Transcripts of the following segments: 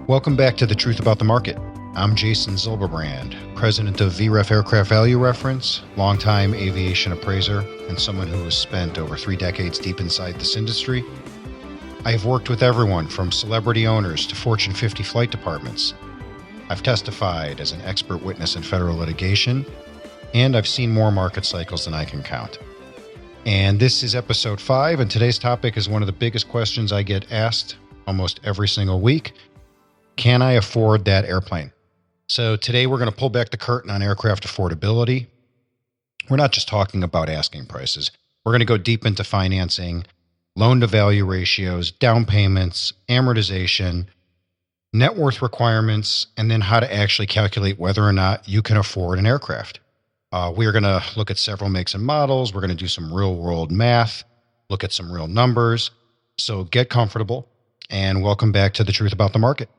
Welcome back to The Truth About the Market. I'm Jason Zilberbrand, president of VREF Aircraft Value Reference, longtime aviation appraiser, and someone who has spent over 3 decades deep inside this industry. I have worked with everyone from celebrity owners to Fortune 50 flight departments. I've testified as an expert witness in federal litigation, and I've seen more market cycles than I can count. And this is episode 5, and today's topic is one of the biggest questions I get asked almost every single week. Can I afford that airplane? So today we're going to pull back the curtain on aircraft affordability. We're not just talking about asking prices. We're going to go deep into financing, loan-to-value ratios, down payments, amortization, net worth requirements, and then how to actually calculate whether or not you can afford an aircraft. We are going to look at several makes and models. We're going to do some real-world math, look at some real numbers. So get comfortable, and welcome back to The Truth About the Market.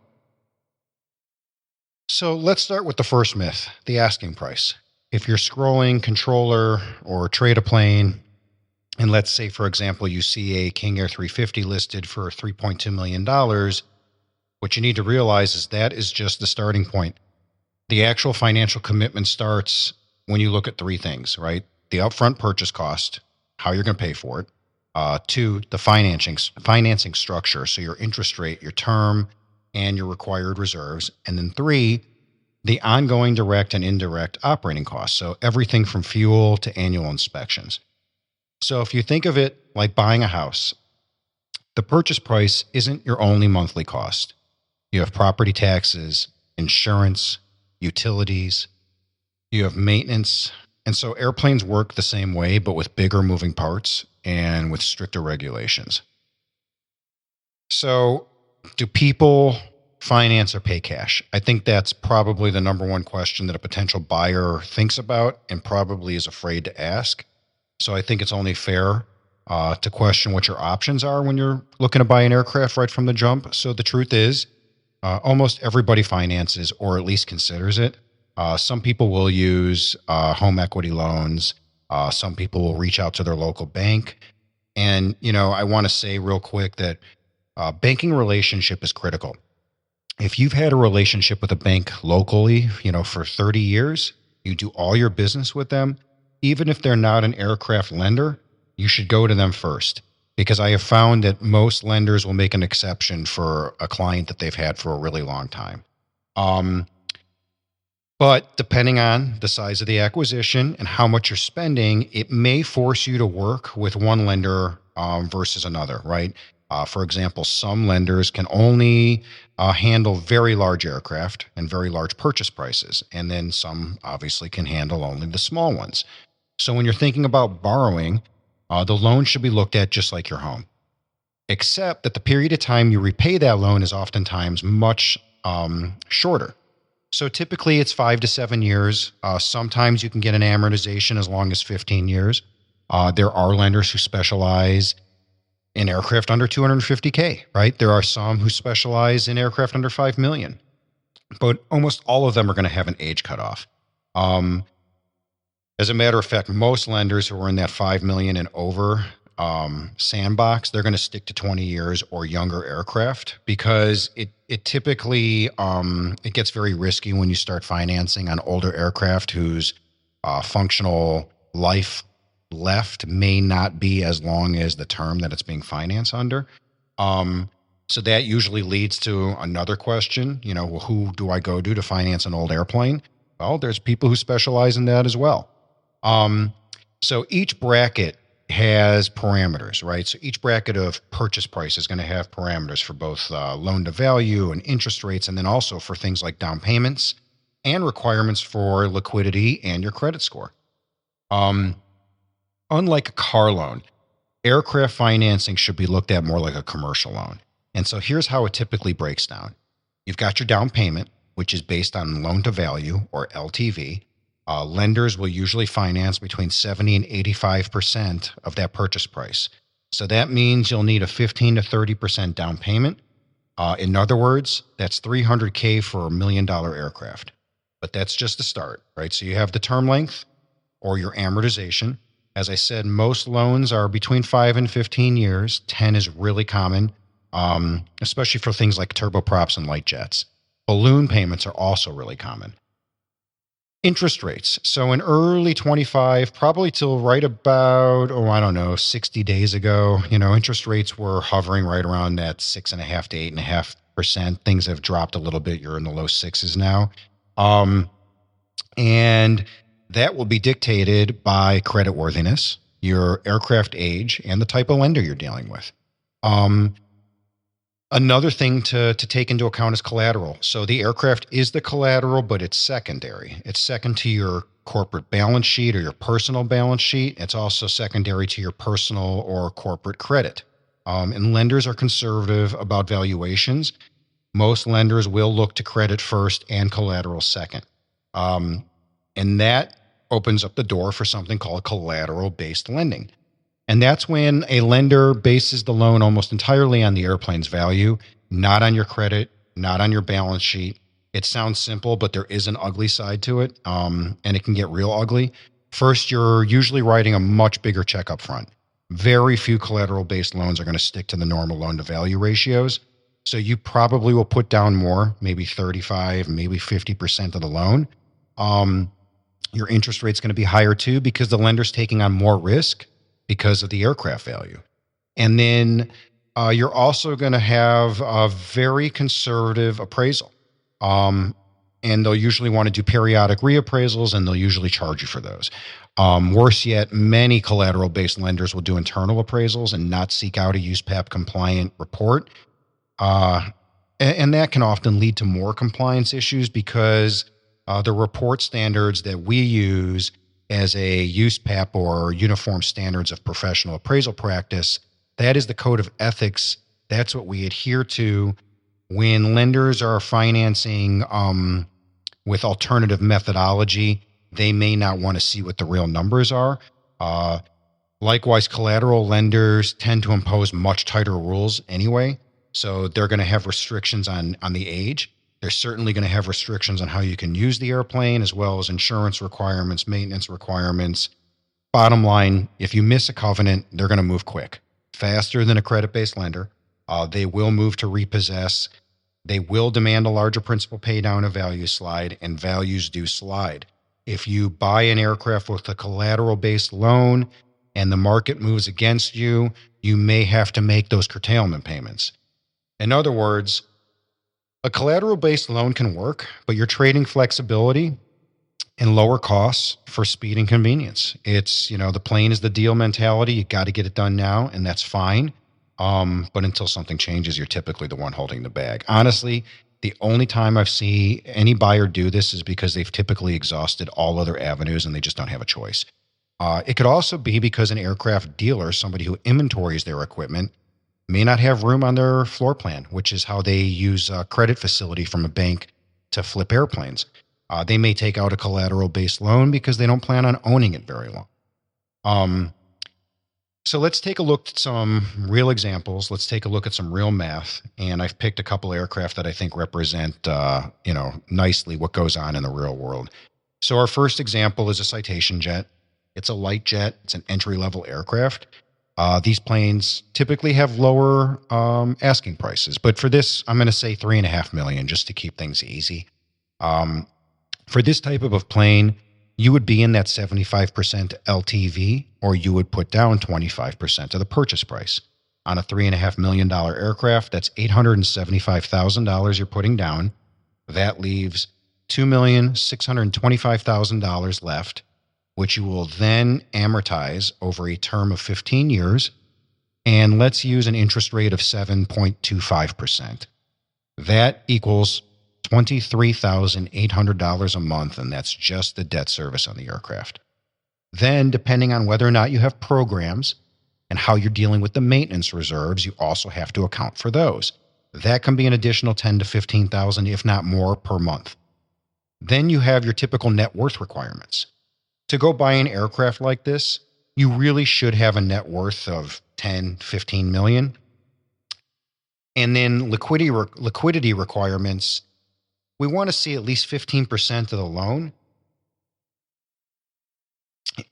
So let's start with the first myth, the asking price. If you're scrolling controller or trade a plane, and let's say, for example, you see a King Air 350 listed for $3.2 million, what you need to realize is that is just the starting point. The actual financial commitment starts when you look at 3 things, right? The upfront purchase cost, how you're going to pay for it. 2, the financing structure, so your interest rate, your term, and your required reserves. And then 3, the ongoing direct and indirect operating costs. So everything from fuel to annual inspections. So if you think of it like buying a house, the purchase price isn't your only monthly cost. You have property taxes, insurance, utilities, you have maintenance. And so airplanes work the same way, but with bigger moving parts and with stricter regulations. So do people finance or pay cash? I think that's probably the number one question that a potential buyer thinks about and probably is afraid to ask. So I think it's only fair to question what your options are when you're looking to buy an aircraft right from the jump. So the truth is, almost everybody finances or at least considers it. Some people will use home equity loans. Some people will reach out to their local bank. And, I want to say real quick that banking relationship is critical. If you've had a relationship with a bank locally, for 30 years, you do all your business with them, even if they're not an aircraft lender, you should go to them first. Because I have found that most lenders will make an exception for a client that they've had for a really long time. But depending on the size of the acquisition and how much you're spending, it may force you to work with one lender versus another, right? For example, some lenders can only handle very large aircraft and very large purchase prices, and then some obviously can handle only the small ones. So when you're thinking about borrowing, the loan should be looked at just like your home, except that the period of time you repay that loan is oftentimes much shorter. So typically it's 5 to 7 years. Sometimes you can get an amortization as long as 15 years. There are lenders who specialize in aircraft under $250K, right? There are some who specialize in aircraft under $5 million, but almost all of them are going to have an age cutoff. As a matter of fact, most lenders who are in that $5 million and over sandbox, they're going to stick to 20 years or younger aircraft because it typically it gets very risky when you start financing on older aircraft whose functional life left may not be as long as the term that it's being financed under. So that usually leads to another question, well, who do I go to finance an old airplane? Well, there's people who specialize in that as well. So each bracket has parameters, right? So each bracket of purchase price is going to have parameters for both loan to value and interest rates, and then also for things like down payments and requirements for liquidity and your credit score. Unlike a car loan, aircraft financing should be looked at more like a commercial loan. And so here's how it typically breaks down. You've got your down payment, which is based on loan to value or LTV. Lenders will usually finance between 70 and 85% of that purchase price. So that means you'll need a 15 to 30% down payment. In other words, that's $300K for $1 million aircraft. But that's just the start, right? So you have the term length or your amortization. As I said, most loans are between 5 and 15 years. 10 is really common. especially for things like turboprops and light jets. Balloon payments are also really common. Interest rates. So in early 25, probably till right about, 60 days ago, interest rates were hovering right around that 6.5 to 8.5%. Things have dropped a little bit. You're in the low sixes now. And that will be dictated by creditworthiness, your aircraft age, and the type of lender you're dealing with. Another thing to take into account is collateral. So the aircraft is the collateral, but it's secondary. It's second to your corporate balance sheet or your personal balance sheet. It's also secondary to your personal or corporate credit. And lenders are conservative about valuations. Most lenders will look to credit first and collateral second. And that opens up the door for something called collateral-based lending. And that's when a lender bases the loan almost entirely on the airplane's value, not on your credit, not on your balance sheet. It sounds simple, but there is an ugly side to it, and it can get real ugly. First, you're usually writing a much bigger check up front. Very few collateral-based loans are going to stick to the normal loan-to-value ratios. So you probably will put down more, maybe 35, maybe 50% of the loan. Your interest rate's going to be higher too because the lender's taking on more risk because of the aircraft value. And then you're also going to have a very conservative appraisal. And they'll usually want to do periodic reappraisals, and they'll usually charge you for those. Worse yet, many collateral-based lenders will do internal appraisals and not seek out a USPAP compliant report. And that can often lead to more compliance issues because the report standards that we use as a USPAP or Uniform Standards of Professional Appraisal Practice, that is the code of ethics. That's what we adhere to when lenders are financing with alternative methodology. They may not want to see what the real numbers are. Likewise, collateral lenders tend to impose much tighter rules anyway. So they're going to have restrictions on the age. They're certainly going to have restrictions on how you can use the airplane, as well as insurance requirements, maintenance requirements. Bottom line, if you miss a covenant, they're going to move quick, faster than a credit-based lender. They will move to repossess. They will demand a larger principal pay down, a value slide, and values do slide. If you buy an aircraft with a collateral-based loan and the market moves against you, you may have to make those curtailment payments. In other words, a collateral-based loan can work, but you're trading flexibility and lower costs for speed and convenience. It's, the plane is the deal mentality. You got to get it done now, and that's fine. But until something changes, you're typically the one holding the bag. Honestly, the only time I've seen any buyer do this is because they've typically exhausted all other avenues and they just don't have a choice. It could also be because an aircraft dealer, somebody who inventories their equipment, may not have room on their floor plan, which is how they use a credit facility from a bank to flip airplanes. They may take out a collateral-based loan because they don't plan on owning it very long. So let's take a look at some real examples. Let's take a look at some real math. And I've picked a couple aircraft that I think represent, nicely what goes on in the real world. So our first example is a Citation jet. It's a light jet. It's an entry-level aircraft. These planes typically have lower asking prices, but for this, I'm going to say $3.5 million just to keep things easy. For this type of a plane, you would be in that 75% LTV, or you would put down 25% of the purchase price. On a $3.5 million aircraft, that's $875,000 you're putting down. That leaves $2,625,000 left, which you will then amortize over a term of 15 years. And let's use an interest rate of 7.25%. That equals $23,800 a month, and that's just the debt service on the aircraft. Then, depending on whether or not you have programs and how you're dealing with the maintenance reserves, you also have to account for those. That can be an additional $10,000 to $15,000, if not more, per month. Then you have your typical net worth requirements. To go buy an aircraft like this, you really should have a net worth of 10, 15 million. And then liquidity requirements, we want to see at least 15% of the loan.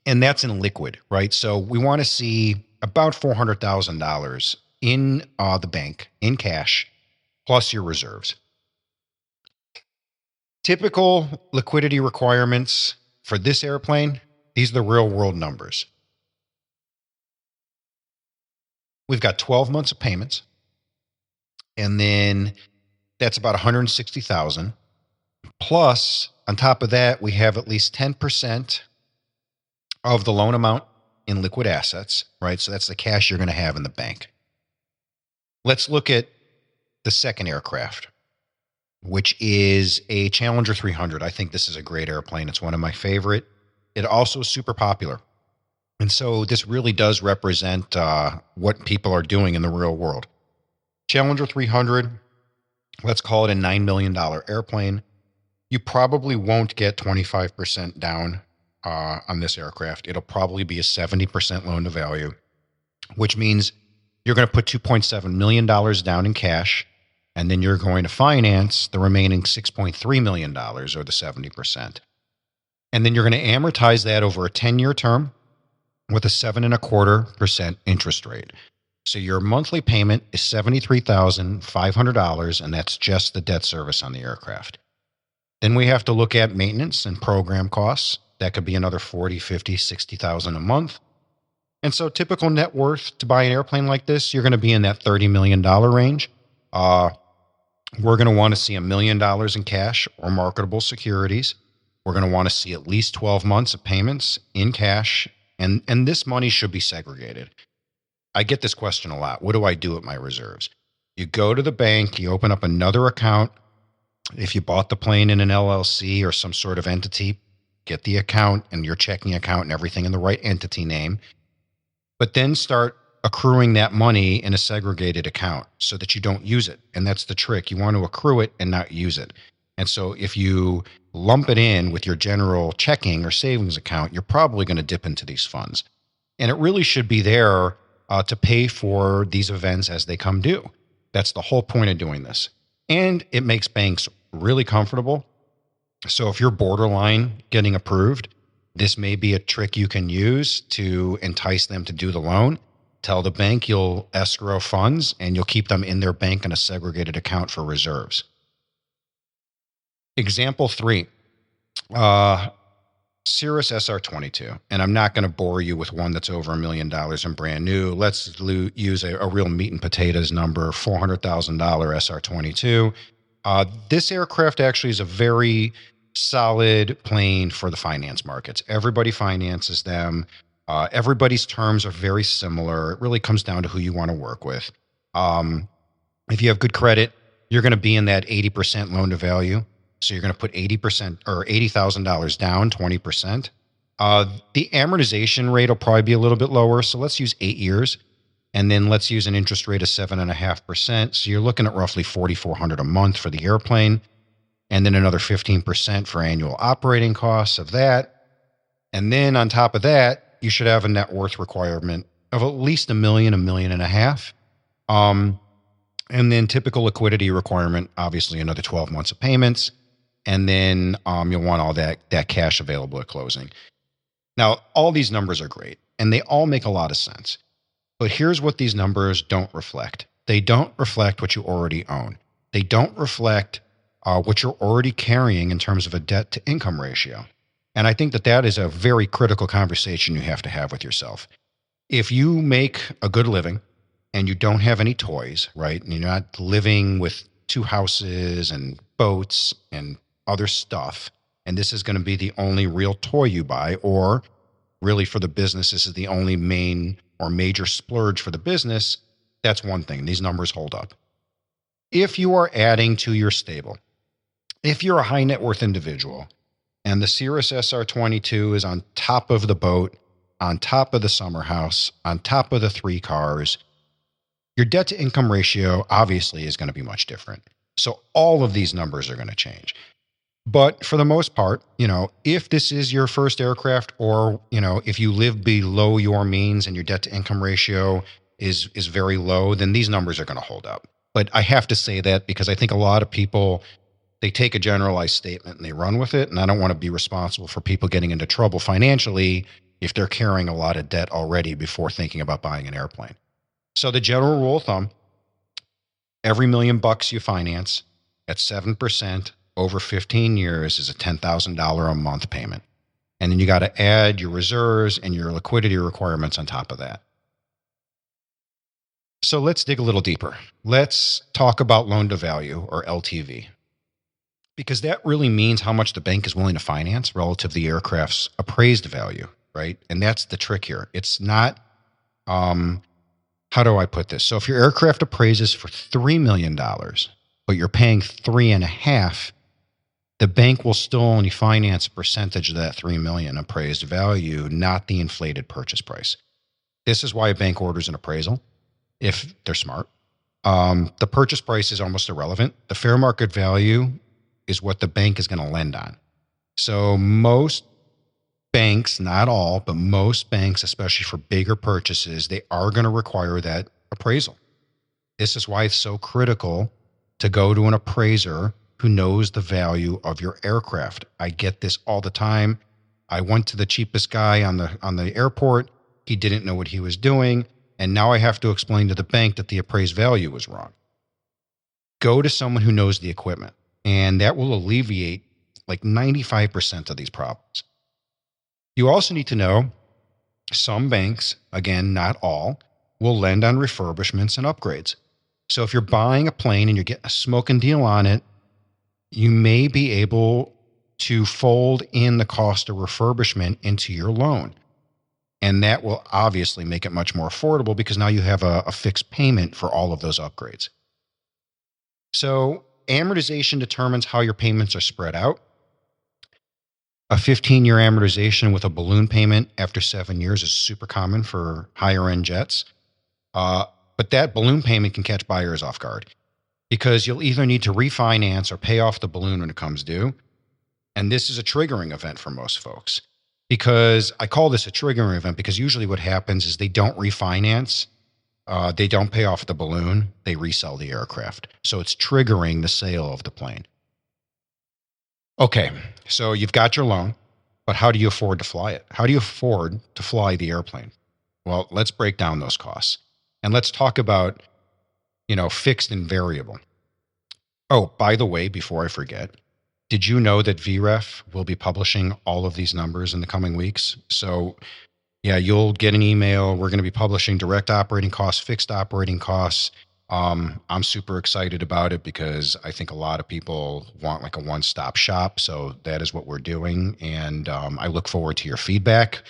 And that's in liquid, right? So we want to see about $400,000 in the bank in cash, plus your reserves. Typical liquidity requirements for this airplane, these are the real world numbers. We've got 12 months of payments, and then that's about 160,000. Plus, on top of that, we have at least 10% of the loan amount in liquid assets, right? So that's the cash you're going to have in the bank. Let's look at the second aircraft, which is a Challenger 300. I think this is a great airplane. It's one of my favorite. It also is super popular. And so this really does represent what people are doing in the real world. Challenger 300, let's call it a $9 million airplane. You probably won't get 25% down on this aircraft. It'll probably be a 70% loan to value, which means you're going to put $2.7 million down in cash, and then you're going to finance the remaining $6.3 million, or the 70%. And then you're going to amortize that over a 10-year term with a 7.25% interest rate. So your monthly payment is $73,500, and that's just the debt service on the aircraft. Then we have to look at maintenance and program costs. That could be another $40,000, $50,000, $60,000 a month. And so typical net worth to buy an airplane like this, you're going to be in that $30 million range. We're going to want to see $1 million in cash or marketable securities. We're going to want to see at least 12 months of payments in cash. And this money should be segregated. I get this question a lot. What do I do with my reserves? You go to the bank, you open up another account. If you bought the plane in an LLC or some sort of entity, get the account and your checking account and everything in the right entity name. But then start accruing that money in a segregated account so that you don't use it. And that's the trick. You want to accrue it and not use it. And so if you lump it in with your general checking or savings account, you're probably going to dip into these funds. And it really should be there to pay for these events as they come due. That's the whole point of doing this. And it makes banks really comfortable. So if you're borderline getting approved, this may be a trick you can use to entice them to do the loan. Tell the bank you'll escrow funds and you'll keep them in their bank in a segregated account for reserves. Example 3, Cirrus SR22. And I'm not going to bore you with one that's over $1 million and brand new. Let's use a real meat and potatoes number, $400,000 SR22. This aircraft actually is a very solid plane for the finance markets. Everybody finances them. Everybody's terms are very similar. It really comes down to who you want to work with. If you have good credit, you're going to be in that 80% loan to value. So you're going to put 80% or $80,000 down, 20%. The amortization rate will probably be a little bit lower. So let's use 8 years. And then let's use an interest rate of 7.5%. So you're looking at roughly $4,400 a month for the airplane. And then another 15% for annual operating costs of that. And then on top of that, you should have a net worth requirement of at least $1 million, $1.5 million. And then typical liquidity requirement, obviously another 12 months of payments. And then you'll want all that cash available at closing. Now, all these numbers are great, and they all make a lot of sense. But here's what these numbers don't reflect. They don't reflect what you already own. They don't reflect what you're already carrying in terms of a debt to income ratio. And I think that is a very critical conversation you have to have with yourself. If you make a good living and you don't have any toys, right? And you're not living with 2 houses and boats and other stuff, and this is going to be the only real toy you buy, or really for the business, this is the only main or major splurge for the business, that's one thing. These numbers hold up. If you are adding to your stable, if you're a high net worth individual and the Cirrus SR22 is on top of the boat, on top of the summer house, on top of the 3 cars, your debt to income ratio obviously is going to be much different. So all of these numbers are going to change. But for the most part, if this is your first aircraft, or, if you live below your means and your debt to income ratio is very low, then these numbers are going to hold up. But I have to say that because I think a lot of people, they take a generalized statement and they run with it. And I don't want to be responsible for people getting into trouble financially if they're carrying a lot of debt already before thinking about buying an airplane. So the general rule of thumb, every $1,000,000 you finance at 7% over 15 years is a $10,000 a month payment. And then you got to add your reserves and your liquidity requirements on top of that. So let's dig a little deeper. Let's talk about loan to value, or LTV, because that really means how much the bank is willing to finance relative to the aircraft's appraised value, right? And that's the trick here. It's not, how do I put this? So if your aircraft appraises for $3 million, but you're paying 3.5, the bank will still only finance a percentage of that $3 million appraised value, not the inflated purchase price. This is why a bank orders an appraisal, if they're smart. The purchase price is almost irrelevant. The fair market value is what the bank is going to lend on. So most banks, not all, but most banks, especially for bigger purchases, they are going to require that appraisal. This is why it's so critical to go to an appraiser who knows the value of your aircraft. I get this all the time. I went to the cheapest guy on the airport. He didn't know what he was doing. And now I have to explain to the bank that the appraised value was wrong. Go to someone who knows the equipment, and that will alleviate like 95% of these problems. You also need to know some banks, again, not all, will lend on refurbishments and upgrades. So if you're buying a plane and you're getting a smoking deal on it, you may be able to fold in the cost of refurbishment into your loan. And that will obviously make it much more affordable because now you have a fixed payment for all of those upgrades. So amortization determines how your payments are spread out. A 15-year amortization with a balloon payment after 7 years is super common for higher-end jets. But that balloon payment can catch buyers off guard because you'll either need to refinance or pay off the balloon when it comes due. And this is a triggering event for most folks. Because I call this a triggering event because usually what happens is they don't refinance, they don't pay off the balloon, they resell the aircraft. So it's triggering the sale of the plane. Okay, so you've got your loan, but how do you afford to fly it? How do you afford to fly the airplane? Well, let's break down those costs. And let's talk about, fixed and variable. Oh, by the way, before I forget, did you know that VREF will be publishing all of these numbers in the coming weeks? So, yeah, you'll get an email. We're going to be publishing direct operating costs, fixed operating costs. I'm super excited about it because I think a lot of people want like a one-stop shop. So that is what we're doing. And I look forward to your feedback.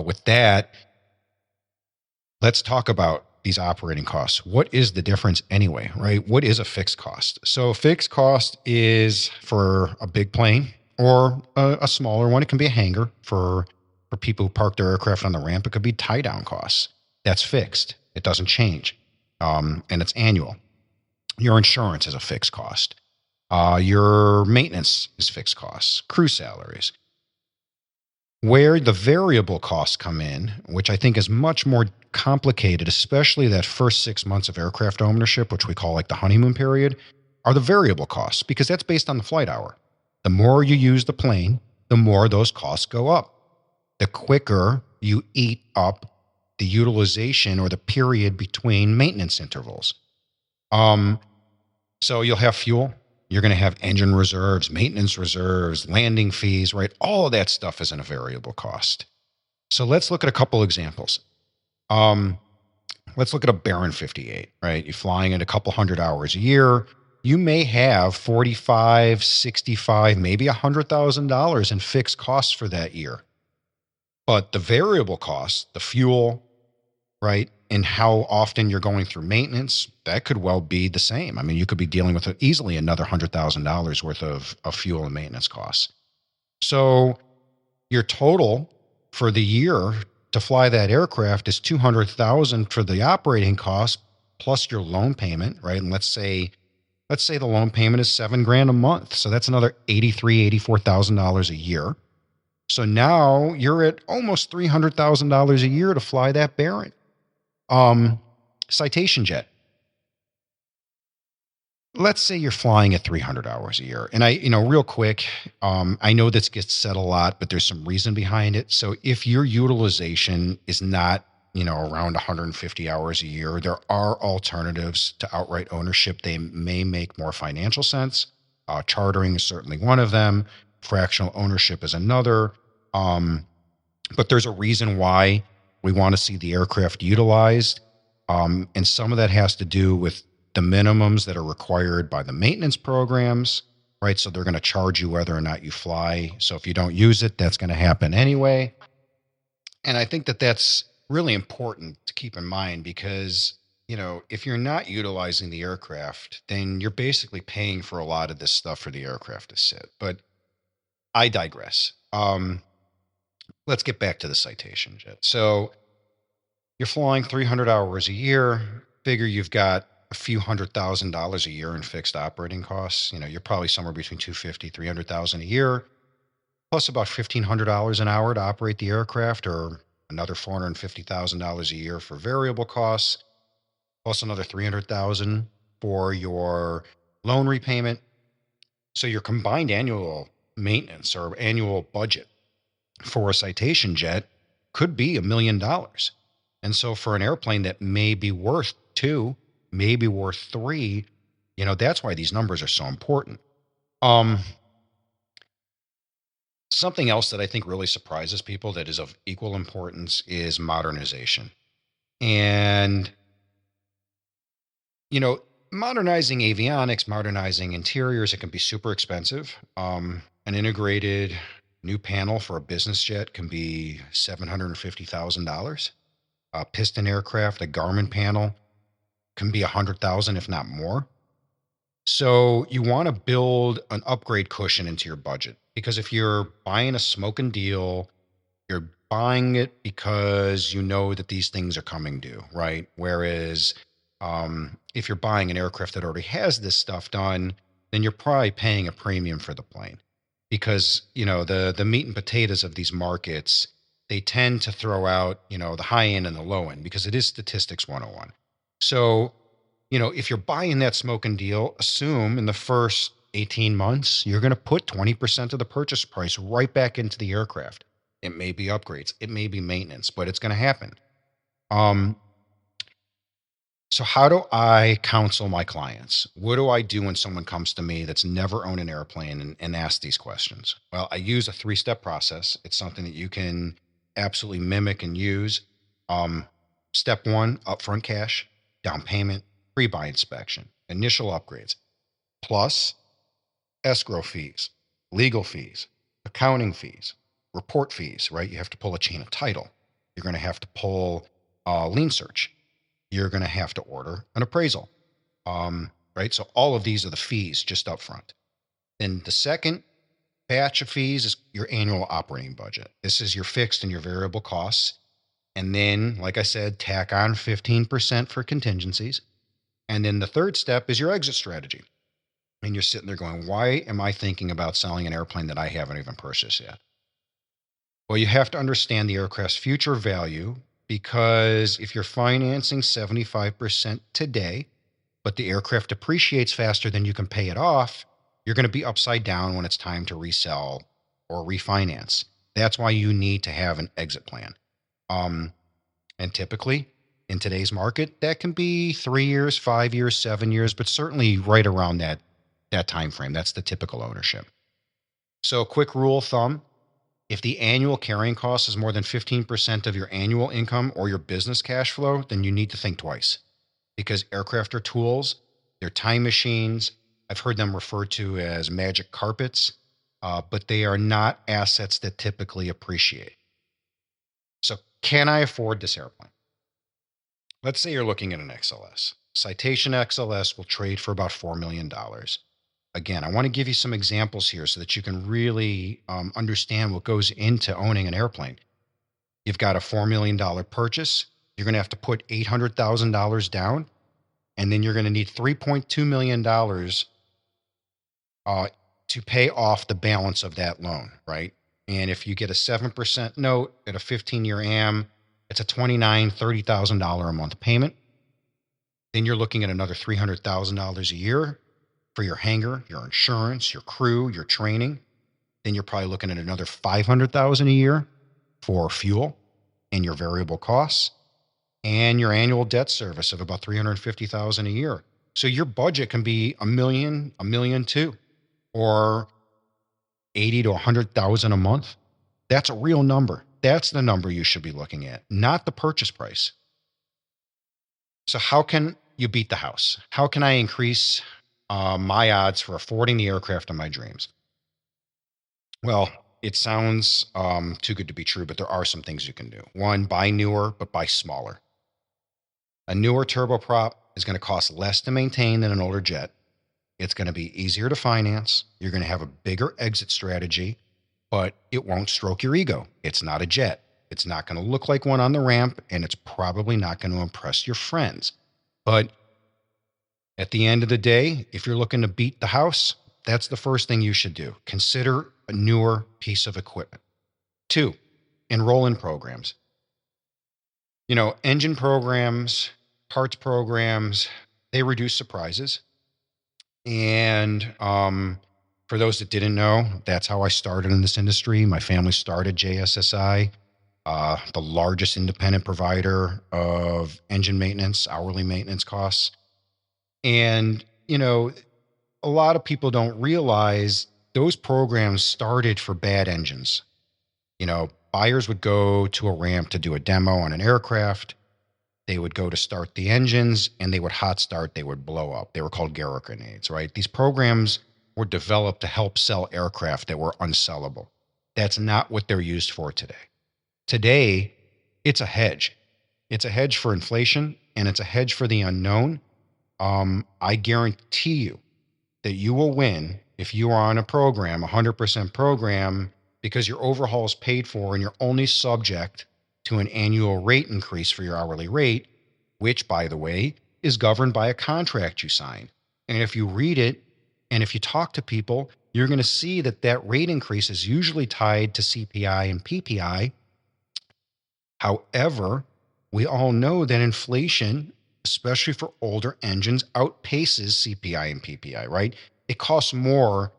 With that, let's talk about these operating costs. What is the difference anyway, right? What is a fixed cost? So a fixed cost is for a big plane or a smaller one. It can be a hangar for people who park their aircraft on the ramp. It could be tie-down costs. That's fixed. It doesn't change. And it's annual. Your insurance is a fixed cost. Your maintenance is fixed costs, crew salaries. Where the variable costs come in, which I think is much more complicated, especially that first 6 months of aircraft ownership, which we call like the honeymoon period, are the variable costs, because that's based on the flight hour. The more you use the plane, the more those costs go up. The quicker you eat up the utilization or the period between maintenance intervals. So you'll have fuel. You're going to have engine reserves, maintenance reserves, landing fees, right? All of that stuff is in a variable cost. So let's look at a couple examples. Let's look at a Baron 58, right? You're flying it a couple hundred hours a year. You may have 45, 65, maybe $100,000 in fixed costs for that year. But the variable costs, the fuel, right, and how often you're going through maintenance, that could well be the same. I mean, you could be dealing with easily another $100,000 worth of fuel and maintenance costs. So your total for the year to fly that aircraft is $200,000 for the operating cost plus your loan payment, right? And let's say the loan payment is $7,000 a month. So that's another $83,000, $84,000 a year. So now you're at almost $300,000 a year to fly that Baron. Citation jet. Let's say you're flying at 300 hours a year. And real quick, I know this gets said a lot, but there's some reason behind it. So if your utilization is not around 150 hours a year. There are alternatives to outright ownership. They may make more financial sense. Chartering is certainly one of them. Fractional ownership is another. But there's a reason why we want to see the aircraft utilized. And some of that has to do with the minimums that are required by the maintenance programs, right? So they're going to charge you whether or not you fly. So if you don't use it, that's going to happen anyway. And I think that that's really important to keep in mind because, if you're not utilizing the aircraft, then you're basically paying for a lot of this stuff for the aircraft to sit. But I digress. Let's get back to the citation jet. So you're flying 300 hours a year. Figure you've got a few $100,000 a year in fixed operating costs. You're probably somewhere between 250, 300,000 a year, plus about $1,500 an hour to operate the aircraft, or another $450,000 a year for variable costs, plus another $300,000 for your loan repayment. So your combined annual maintenance or annual budget for a citation jet could be $1 million. And so for an airplane that may be worth two, maybe worth three, that's why these numbers are so important. Something else that I think really surprises people that is of equal importance is modernization. And, modernizing avionics, modernizing interiors, it can be super expensive. An integrated new panel for a business jet can be $750,000. A piston aircraft, a Garmin panel can be $100,000, if not more. So you want to build an upgrade cushion into your budget, because if you're buying a smoking deal, you're buying it because you know that these things are coming due, right? Whereas if you're buying an aircraft that already has this stuff done, then you're probably paying a premium for the plane, because the meat and potatoes of these markets, they tend to throw out the high end and the low end, because it is statistics 101. So if you're buying that smoking deal, assume in the first 18 months, you're going to put 20% of the purchase price right back into the aircraft. It may be upgrades, it may be maintenance, but it's going to happen. So how do I counsel my clients? What do I do when someone comes to me that's never owned an airplane and asks these questions? Well, I use a 3-step process. It's something that you can absolutely mimic and use. Step 1, upfront cash, down payment, pre-buy inspection, initial upgrades, plus escrow fees, legal fees, accounting fees, report fees, right? You have to pull a chain of title. You're going to have to pull a lien search. You're going to have to order an appraisal, right? So all of these are the fees just up front. Then the second batch of fees is your annual operating budget. This is your fixed and your variable costs. And then, like I said, tack on 15% for contingencies. And then the third step is your exit strategy. And you're sitting there going, why am I thinking about selling an airplane that I haven't even purchased yet? Well, you have to understand the aircraft's future value, because if you're financing 75% today, but the aircraft depreciates faster than you can pay it off, you're going to be upside down when it's time to resell or refinance. That's why you need to have an exit plan. And typically in today's market, that can be 3 years, 5 years, 7 years, but certainly right around that time frame. That's the typical ownership. So quick rule of thumb, if the annual carrying cost is more than 15% of your annual income or your business cash flow, then you need to think twice, because aircraft are tools, they're time machines. I've heard them referred to as magic carpets, but they are not assets that typically appreciate. So can I afford this airplane? Let's say you're looking at an XLS. Citation XLS will trade for about $4 million. Again, I want to give you some examples here so that you can really understand what goes into owning an airplane. You've got a $4 million purchase. You're going to have to put $800,000 down, and then you're going to need $3.2 million to pay off the balance of that loan, right? And if you get a 7% note at a 15-year AM, it's a $29,000, $30,000 a month payment. Then you're looking at another $300,000 a year for your hangar, your insurance, your crew, your training. Then you're probably looking at another $500,000 a year for fuel and your variable costs. and your annual debt service of about $350,000 a year. So your budget can be a million two, or 80 to 100,000 a month. That's a real number. That's the number you should be looking at, not the purchase price. So how can you beat the house? How can I increase my odds for affording the aircraft of my dreams? Well, it sounds too good to be true, but there are some things you can do. One, buy newer, but buy smaller. A newer turboprop is going to cost less to maintain than an older jet. It's going to be easier to finance. You're going to have a bigger exit strategy, but it won't stroke your ego. It's not a jet. It's not going to look like one on the ramp, and it's probably not going to impress your friends. But at the end of the day, if you're looking to beat the house, that's the first thing you should do. Consider a newer piece of equipment. 2, enroll in programs. Engine programs, parts programs, they reduce surprises. And for those that didn't know, that's how I started in this industry. My family started JSSI, the largest independent provider of engine maintenance, hourly maintenance costs. And, a lot of people don't realize those programs started for bad engines. Buyers would go to a ramp to do a demo on an aircraft. They would go to start the engines, and they would hot start. They would blow up. They were called Garrett grenades, right? These programs were developed to help sell aircraft that were unsellable. That's not what they're used for today. Today, it's a hedge. It's a hedge for inflation, and it's a hedge for the unknown. I guarantee you that you will win if you are on a program, 100% program, because your overhaul is paid for and you're only subject to an annual rate increase for your hourly rate, which, by the way, is governed by a contract you sign. And if you read it and if you talk to people, you're going to see that that rate increase is usually tied to CPI and PPI. However, we all know that inflation, especially for older engines, outpaces CPI and PPI, right? It costs more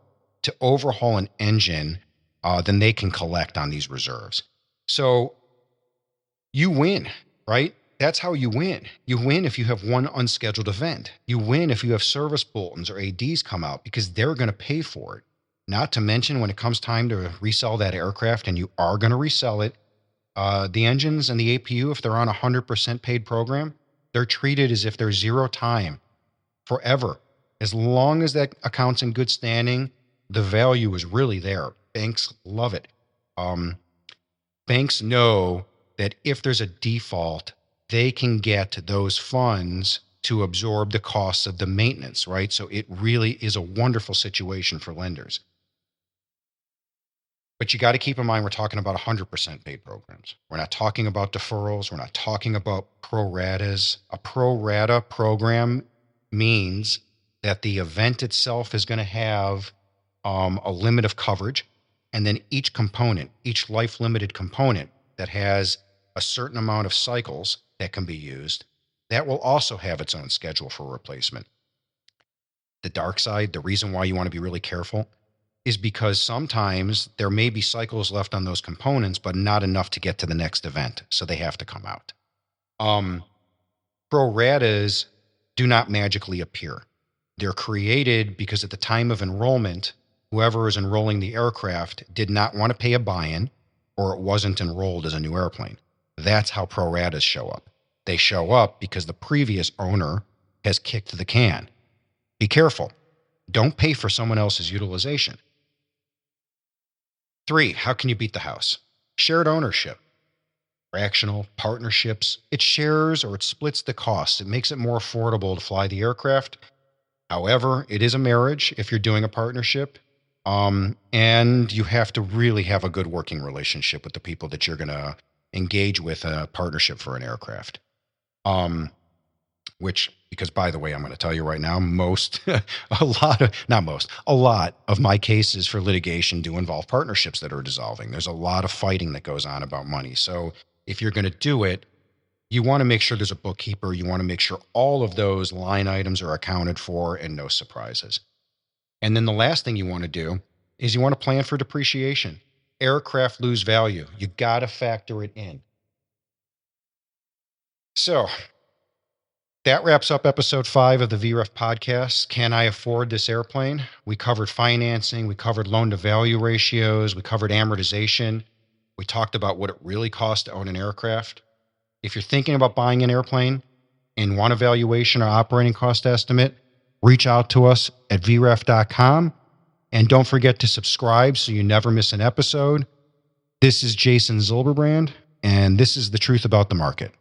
to overhaul an engine than they can collect on these reserves. So you win, right? That's how you win. You win if you have one unscheduled event. You win if you have service bulletins or ADs come out, because they're going to pay for it. Not to mention, when it comes time to resell that aircraft, and you are going to resell it, the engines and the APU, if they're on a 100% paid program, they're treated as if they're zero time forever. As long as that account's in good standing, the value is really there. Banks love it. Banks know that if there's a default, they can get those funds to absorb the costs of the maintenance, right? So it really is a wonderful situation for lenders. But you got to keep in mind, we're talking about 100% paid programs. We're not talking about deferrals. We're not talking about pro ratas. A pro rata program means that the event itself is going to have a limit of coverage. And then each component, each life limited component that has a certain amount of cycles that can be used, that will also have its own schedule for replacement. The dark side, the reason why you want to be really careful, is because sometimes there may be cycles left on those components, but not enough to get to the next event. So they have to come out. Pro ratas do not magically appear. They're created because at the time of enrollment, whoever is enrolling the aircraft did not want to pay a buy-in, or it wasn't enrolled as a new airplane. That's how pro ratas show up. They show up because the previous owner has kicked the can. Be careful. Don't pay for someone else's utilization. 3, how can you beat the house? Shared ownership. Fractional partnerships. It shares or it splits the cost. It makes it more affordable to fly the aircraft. However, it is a marriage if you're doing a partnership. And you have to really have a good working relationship with the people that you're going to engage with in a partnership for an aircraft. Which, because by the way, I'm going to tell you right now, a lot of my cases for litigation do involve partnerships that are dissolving. There's a lot of fighting that goes on about money. So if you're going to do it, you want to make sure there's a bookkeeper. You want to make sure all of those line items are accounted for and no surprises. And then the last thing you want to do is you want to plan for depreciation. Aircraft lose value. You got to factor it in. So that wraps up episode 5 of the VREF podcast. Can I afford this airplane? We covered financing. We covered loan to value ratios. We covered amortization. We talked about what it really costs to own an aircraft. If you're thinking about buying an airplane and want a valuation or operating cost estimate, reach out to us at vref.com. And don't forget to subscribe so you never miss an episode. This is Jason Zilberbrand, and this is the truth about the market.